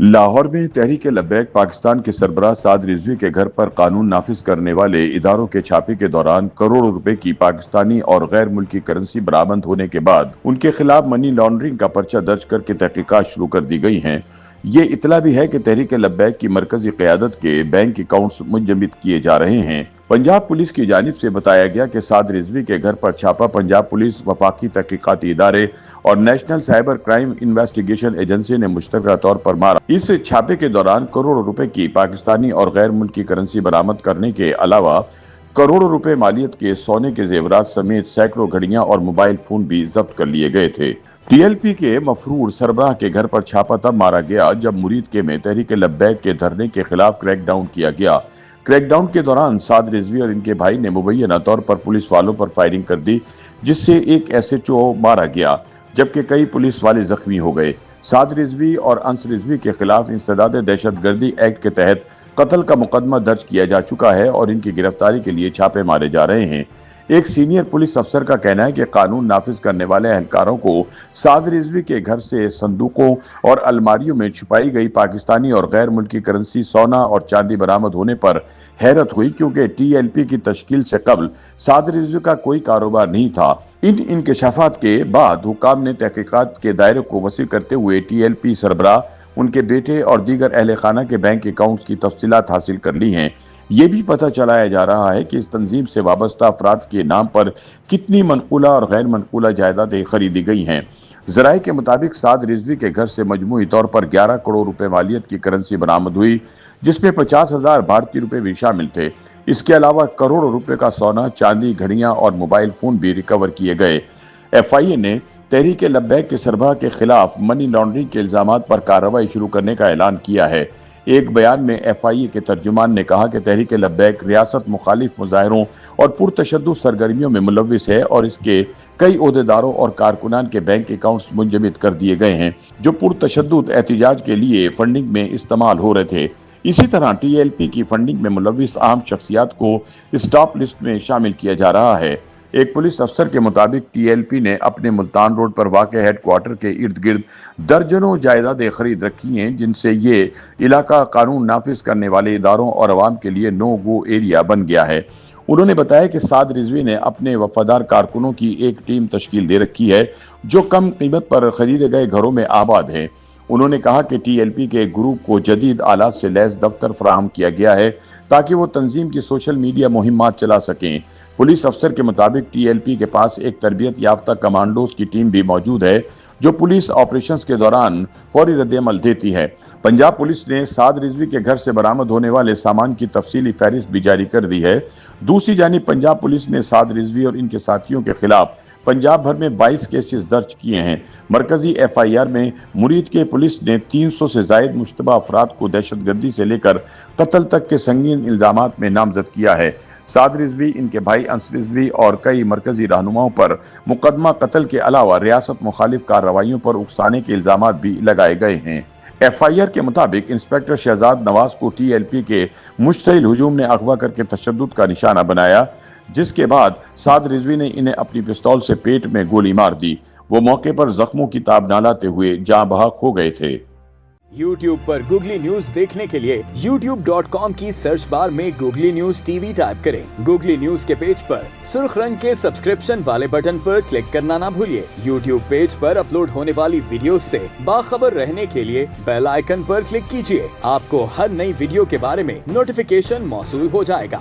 لاہور میں تحریک لبیک پاکستان کے سربراہ سعد رضوی کے گھر پر قانون نافذ کرنے والے اداروں کے چھاپے کے دوران کروڑوں روپے کی پاکستانی اور غیر ملکی کرنسی برآمد ہونے کے بعد ان کے خلاف منی لانڈرنگ کا پرچہ درج کر کے تحقیقات شروع کر دی گئی ہیں۔ یہ اطلاع بھی ہے کہ تحریک لبیک کی مرکزی قیادت کے بینک اکاؤنٹس منجمد کیے جا رہے ہیں۔ پنجاب پولیس کی جانب سے بتایا گیا کہ سعد رضوی کے گھر پر چھاپا پنجاب پولیس، وفاقی تحقیقاتی ادارے اور national cyber crime investigation agency نے مشترکہ طور پر مارا۔ اس چھاپے کے دوران کروڑوں روپے کی پاکستانی اور غیر ملکی کرنسی برآمد کرنے کے علاوہ کروڑوں روپے مالیت کے سونے کے زیورات سمیت سینکڑوں گھڑیاں اور موبائل فون بھی ضبط کر لیے گئے تھے۔ ٹی ایل پی کے مفرور سربراہ کے گھر پر چھاپا تب مارا گیا جب مرید کے میں تحریک لبیک کے دھرنے کے خلاف کریک ڈاؤن کیا گیا۔ کریک ڈاؤن کے دوران سعد رضوی اور ان کے بھائی نے مبینہ طور پر پولیس والوں پر فائرنگ کر دی، جس سے ایک ایس ایچ او مارا گیا جبکہ کئی پولیس والے زخمی ہو گئے۔ سعد رضوی اور انس رضوی کے خلاف انسداد دہشت گردی ایکٹ کے تحت قتل کا مقدمہ درج کیا جا چکا ہے اور ان کی گرفتاری کے لیے چھاپے مارے جا رہے ہیں۔ ایک سینئر پولیس افسر کا کہنا ہے کہ قانون نافذ کرنے والے اہلکاروں کو سعد رضوی کے گھر سے صندوقوں اور الماریوں میں چھپائی گئی پاکستانی اور غیر ملکی کرنسی، سونا اور چاندی برآمد ہونے پر حیرت ہوئی، کیونکہ ٹی ایل پی کی تشکیل سے قبل سعد رضوی کا کوئی کاروبار نہیں تھا۔ ان انکشافات کے بعد حکام نے تحقیقات کے دائرے کو وسیع کرتے ہوئے ٹی ایل پی سربراہ، ان کے بیٹے اور دیگر اہل خانہ کے بینک اکاؤنٹس کی تفصیلات حاصل کر لی ہیں۔ یہ بھی پتہ چلایا جا رہا ہے کہ اس تنظیم سے وابستہ افراد کے نام پر کتنی منقولہ اور غیر منقولہ جائیدادیں خریدی گئی ہیں۔ ذرائع کے مطابق سعد رضوی کے گھر سے مجموعی طور پر 11 کروڑ روپے مالیت کی کرنسی برآمد ہوئی، جس میں 50,000 بھارتی روپے بھی شامل تھے۔ اس کے علاوہ کروڑوں روپے کا سونا، چاندی، گھڑیاں اور موبائل فون بھی ریکور کیے گئے۔ ایف آئی اے نے تحریک لبیک کے سربراہ کے خلاف منی لانڈرنگ کے الزامات پر کارروائی شروع کرنے کا اعلان کیا ہے۔ ایک بیان میں ایف آئی اے کے ترجمان نے کہا کہ تحریک لبیک ریاست مخالف مظاہروں اور پرتشدد سرگرمیوں میں ملوث ہے اور اس کے کئی عہدیداروں اور کارکنان کے بینک اکاؤنٹس منجمد کر دیے گئے ہیں جو پرتشدد احتجاج کے لیے فنڈنگ میں استعمال ہو رہے تھے۔ اسی طرح ٹی ایل پی کی فنڈنگ میں ملوث اہم شخصیات کو اسٹاپ لسٹ میں شامل کیا جا رہا ہے۔ ایک پولیس افسر کے مطابق ٹی ایل پی نے اپنے ملتان روڈ پر واقع ہیڈ کوارٹر کے ارد گرد درجنوں جائیدادیں خرید رکھی ہیں، جن سے یہ علاقہ قانون نافذ کرنے والے اداروں اور عوام کے لیے نو گو ایریا بن گیا ہے۔ انہوں نے بتایا کہ سعد رضوی نے اپنے وفادار کارکنوں کی ایک ٹیم تشکیل دے رکھی ہے جو کم قیمت پر خریدے گئے گھروں میں آباد ہے۔ انہوں نے کہا کہ ٹی ایل پی کے گروپ کو جدید آلات سے لیس دفتر فراہم کیا گیا ہے تاکہ وہ تنظیم کی سوشل میڈیا مہمات چلا سکیں۔ پولیس افسر کے مطابق ٹی ایل پی کے پاس ایک تربیت یافتہ کمانڈوز کی ٹیم بھی موجود ہے جو پولیس آپریشنز کے دوران فوری رد عمل دیتی ہے۔ پنجاب پولیس نے سعد رضوی کے گھر سے برآمد ہونے والے سامان کی تفصیلی فہرست بھی جاری کر دی ہے۔ دوسری جانب پنجاب پولیس نے سعد رضوی اور ان کے ساتھیوں کے خلاف پنجاب بھر میں 22 کیسز درج کیے ہیں۔ مرکزی ایف آئی آر میں مرید کے پولیس نے 300 سے زائد مشتبہ افراد کو دہشت گردی سے لے کر قتل تک کے سنگین الزامات میں نامزد کیا ہے۔ سعد رضوی، ان کے بھائی انس رضوی اور کئی مرکزی رہنماؤں پر مقدمہ قتل کے علاوہ ریاست مخالف کارروائیوں پر اکسانے کے الزامات بھی لگائے گئے ہیں۔ ایف آئی آر کے مطابق انسپکٹر شہزاد نواز کو ٹی ایل پی کے مشتعل ہجوم نے اغوا کر کے تشدد کا نشانہ بنایا، جس کے بعد سعد رضوی نے انہیں اپنی پستول سے پیٹ میں گولی مار دی۔ وہ موقع پر زخموں کی تاب نہ لاتے ہوئے جاں بحق ہو گئے تھے۔ YouTube پر گوگلی نیوز دیکھنے کے لیے youtube.com کی سرچ بار میں googly news T V type کریں۔ گوگلی نیوز کے پیج پر سرخ رنگ کے سبسکرپشن والے بٹن پر کلک کرنا نہ بھولیے۔ YouTube پیج پر اپلوڈ ہونے والی ویڈیوز سے باخبر رہنے کے لیے بیل آئیکن پر کلک کیجیے۔ آپ کو ہر نئی ویڈیو کے بارے میں نوٹیفیکیشن موصول ہو جائے گا۔